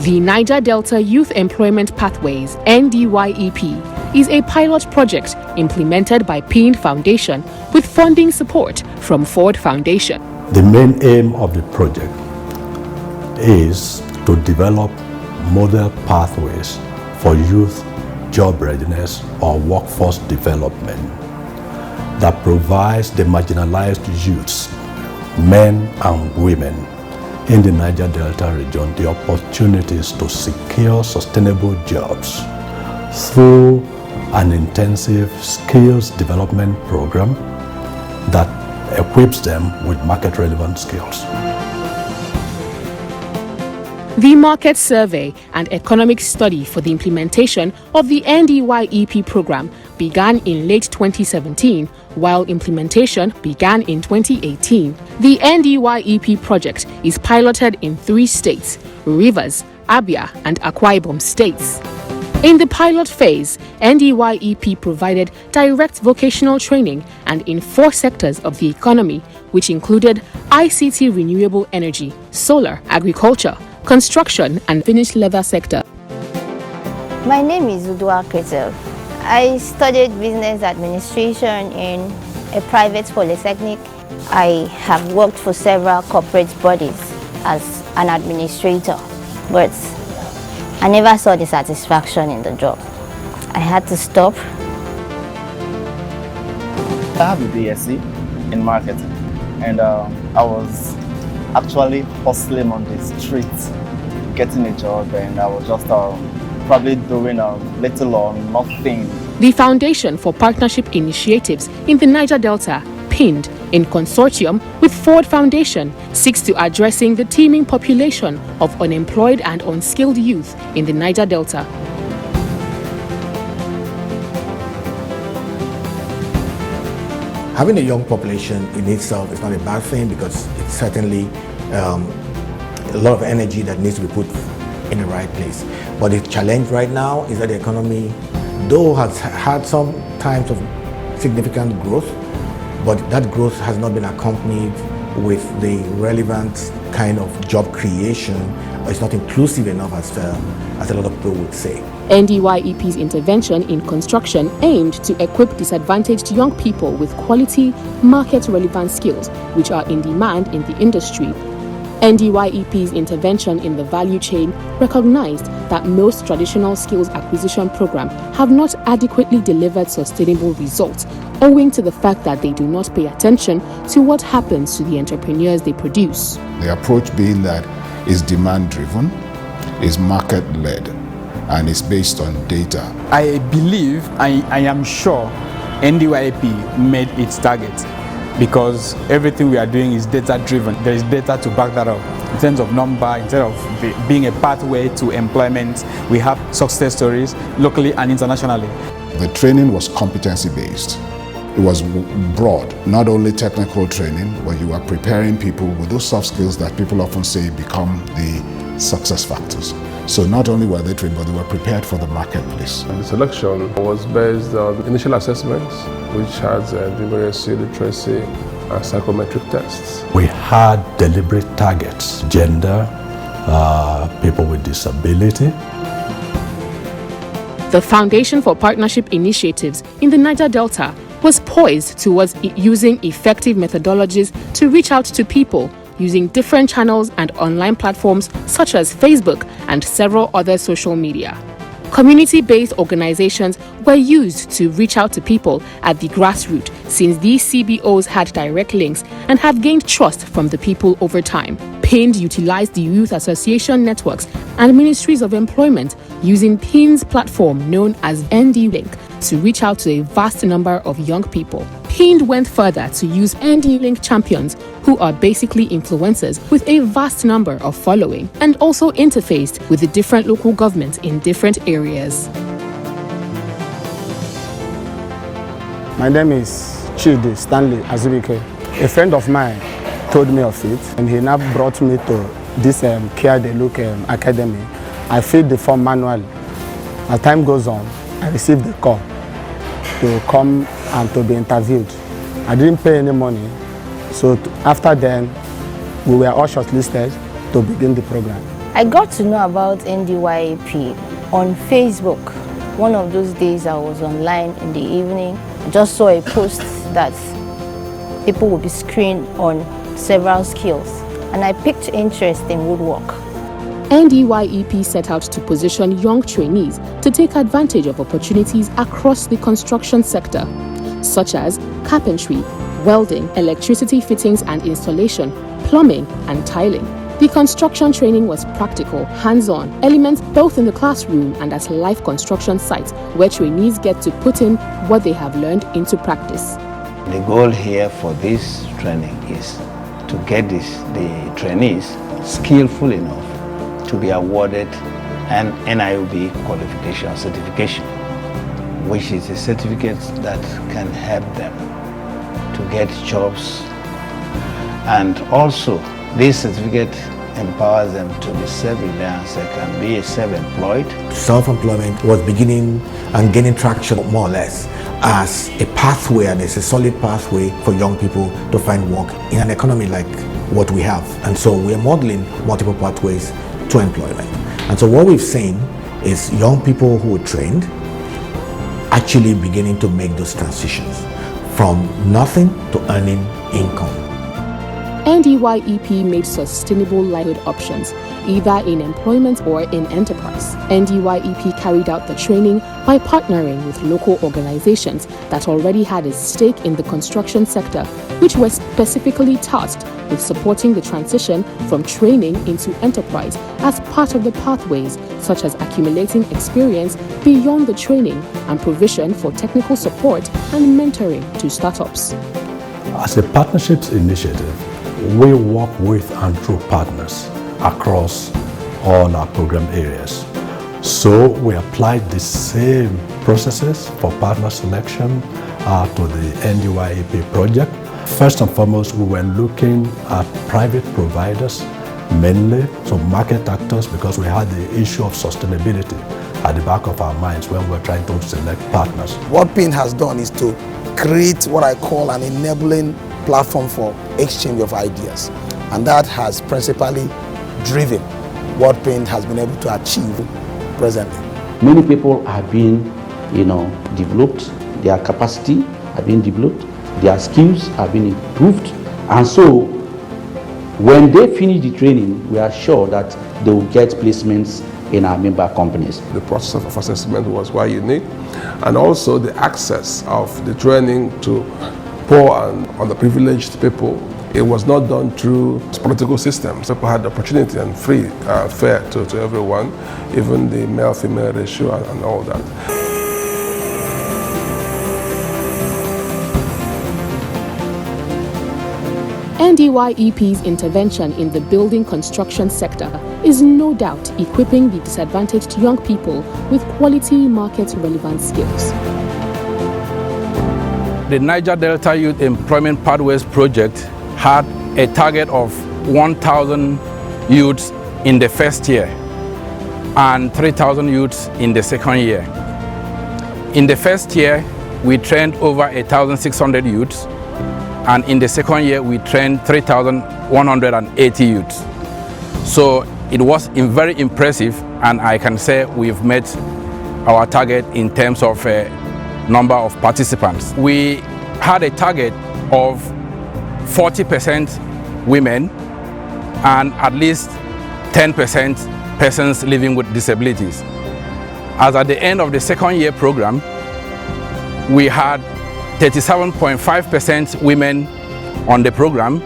The Niger Delta Youth Employment Pathways, NDYEP, is a pilot project implemented by PIND Foundation with funding support from Ford Foundation. The main aim of the project is to develop model pathways for youth job readiness or workforce development that provides the marginalized youths, men and women in the Niger Delta region the opportunities to secure sustainable jobs through an intensive skills development program that equips them with market-relevant skills. The market survey and economic study for the implementation of the NDYEP program began in late 2017, while implementation began in 2018. The NDYEP project is piloted in 3 states: Rivers, Abia, and Akwa Ibom states. In the pilot phase, NDYEP provided direct vocational training and in 4 sectors of the economy, which included ICT, renewable energy, solar, agriculture, construction, and finished leather sector. My name is Udua Ketel. I studied business administration in a private polytechnic. I have worked for several corporate bodies as an administrator, but I never saw the satisfaction in the job. I had to stop. I have a BSc in marketing, and I was actually hustling on the streets, getting a job, and I was just probably doing little or nothing. The Foundation for Partnership Initiatives in the Niger Delta, PIND, in consortium with Ford Foundation, seeks to addressing the teeming population of unemployed and unskilled youth in the Niger Delta. Having a young population in itself is not a bad thing, because it's certainly a lot of energy that needs to be put in the right place. But the challenge right now is that the economy, though has had some times of significant growth, but that growth has not been accompanied with the relevant kind of job creation, or it's not inclusive enough as a lot of people would say. NDYEP's intervention in construction aimed to equip disadvantaged young people with quality, market-relevant skills which are in demand in the industry. NDYEP's intervention in the value chain recognized that most traditional skills acquisition programs have not adequately delivered sustainable results, owing to the fact that they do not pay attention to what happens to the entrepreneurs they produce. The approach being that is demand-driven, is market-led, and is based on data. I believe, I am sure, NDYEP made its target, because everything we are doing is data-driven. There is data to back that up. In terms of number, in terms of being a pathway to employment, we have success stories locally and internationally. The training was competency-based. It was broad, not only technical training, but you are preparing people with those soft skills that people often say become the success factors. So not only were they trained, but they were prepared for the marketplace. And the selection was based on initial assessments, which has numeracy, literacy, and psychometric tests. We had deliberate targets: gender, people with disability. The Foundation for Partnership Initiatives in the Niger Delta was poised towards using effective methodologies to reach out to people using different channels and online platforms such as Facebook and several other social media. Community-based organizations were used to reach out to people at the grassroots, since these CBOs had direct links and have gained trust from the people over time. PIND utilized the youth association networks and ministries of employment using PIND's platform known as ND-Link to reach out to a vast number of young people. PIND went further to use ND-Link champions, who are basically influencers with a vast number of following, and also interfaced with the different local governments in different areas. My name is Chidi Stanley Azubike. A friend of mine told me of it, and he now brought me to this Care They Look Academy. I filled the form manually. As time goes on, I received the call to come and to be interviewed. I didn't pay any money, so after then, we were all shortlisted to begin the program. I got to know about NDYEP on Facebook. One of those days I was online in the evening. I just saw a post that people will be screened on several skills, and I picked interest in woodwork. NDYEP set out to position young trainees to take advantage of opportunities across the construction sector, such as carpentry, welding, electricity fittings and installation, plumbing and tiling. The construction training was practical, hands-on, elements both in the classroom and at live construction sites where trainees get to put in what they have learned into practice. The goal here for this training is to get the trainees skillful enough to be awarded an NIOB qualification certification, which is a certificate that can help them to get jobs, and also this certificate empowers them to be self-reliant, they can be self-employed. Self-employment was beginning and gaining traction more or less as a pathway, and it's a solid pathway for young people to find work in an economy like what we have. And so we are modeling multiple pathways to employment. And so what we've seen is young people who are trained actually beginning to make those transitions from nothing to earning income. NDYEP made sustainable livelihood options, either in employment or in enterprise. NDYEP carried out the training by partnering with local organizations that already had a stake in the construction sector, which were specifically tasked with supporting the transition from training into enterprise as part of the pathways, such as accumulating experience beyond the training and provision for technical support and mentoring to startups. As a partnerships initiative, we work with and through partners across all our program areas. So we applied the same processes for partner selection to the NDYEP project. First and foremost, we were looking at private providers mainly, so market actors, because we had the issue of sustainability at the back of our minds when we were trying to select partners. What PIN has done is to create what I call an enabling platform for exchange of ideas, and that has principally driven what PIN has been able to achieve presently. Many people have been, developed, their capacity have been developed, their skills have been improved, and so when they finish the training, we are sure that they will get placements in our member companies. The process of assessment was quite unique, and also the access of the training to poor and underprivileged people. It was not done through political systems. People had the opportunity and free, fair to everyone, even the male-female ratio and all that. NDYEP's intervention in the building construction sector is no doubt equipping the disadvantaged young people with quality market-relevant skills. The Niger Delta Youth Employment Pathways Project had a target of 1,000 youths in the first year and 3,000 youths in the second year. In the first year, we trained over 1,600 youths, and in the second year, we trained 3,180 youths. So it was very impressive, and I can say we've met our target in terms of number of participants. We had a target of 40% women and at least 10% persons living with disabilities. As at the end of the second year program, we had 37.5% women on the program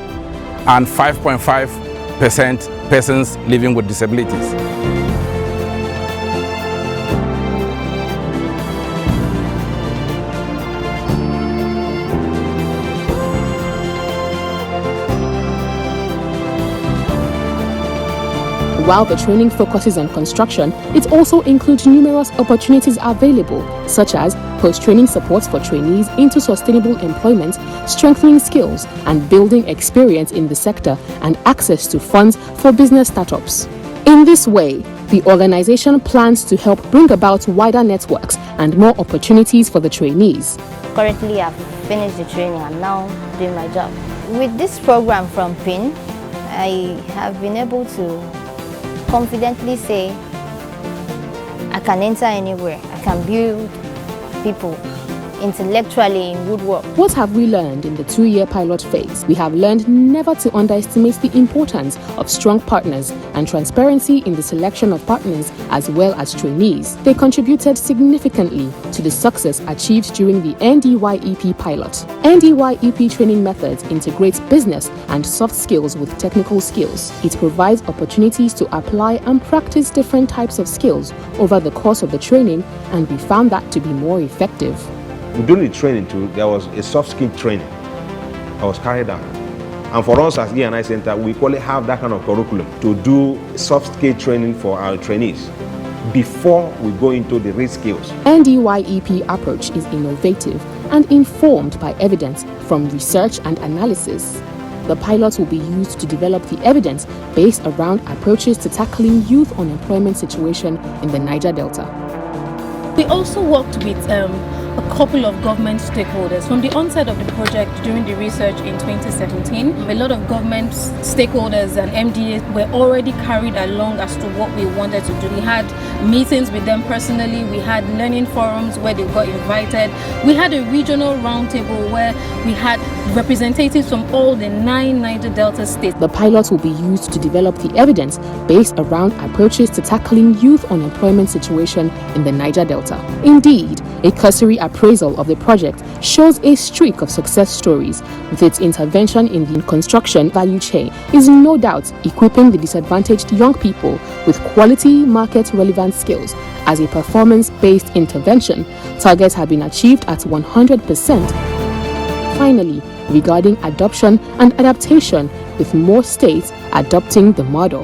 and 5.5% persons living with disabilities. While the training focuses on construction, it also includes numerous opportunities available, such as post-training support for trainees into sustainable employment, strengthening skills and building experience in the sector, and access to funds for business startups. In this way, the organization plans to help bring about wider networks and more opportunities for the trainees. Currently, I've finished the training. I'm now doing my job. With this program from PIN, I have been able to confidently say I can enter anywhere, I can build people intellectually in good work. What have we learned in the 2-year pilot phase? We have learned never to underestimate the importance of strong partners and transparency in the selection of partners as well as trainees. They contributed significantly to the success achieved during the NDYEP pilot. NDYEP training methods integrate business and soft skills with technical skills. It provides opportunities to apply and practice different types of skills over the course of the training, and we found that to be more effective. During the training too, there was a soft skill training that was carried out. And for us as E&I Center, we equally have that kind of curriculum to do soft skill training for our trainees before we go into the real skills. NDYEP approach is innovative and informed by evidence from research and analysis. The pilot will be used to develop the evidence based around approaches to tackling youth unemployment situation in the Niger Delta. We also worked with a couple of government stakeholders. From the onset of the project during the research in 2017, a lot of government stakeholders and MDAs were already carried along as to what we wanted to do. We had meetings with them personally, we had learning forums where they got invited, we had a regional roundtable where we had representatives from all the 9 Niger Delta states. The pilot will be used to develop the evidence based around approaches to tackling youth unemployment situation in the Niger Delta. Indeed, a cursory appraisal of the project shows a streak of success stories, with its intervention in the construction value chain is no doubt equipping the disadvantaged young people with quality market-relevant skills. As a performance-based intervention, targets have been achieved at 100%. Finally, regarding adoption and adaptation, with more states adopting the model.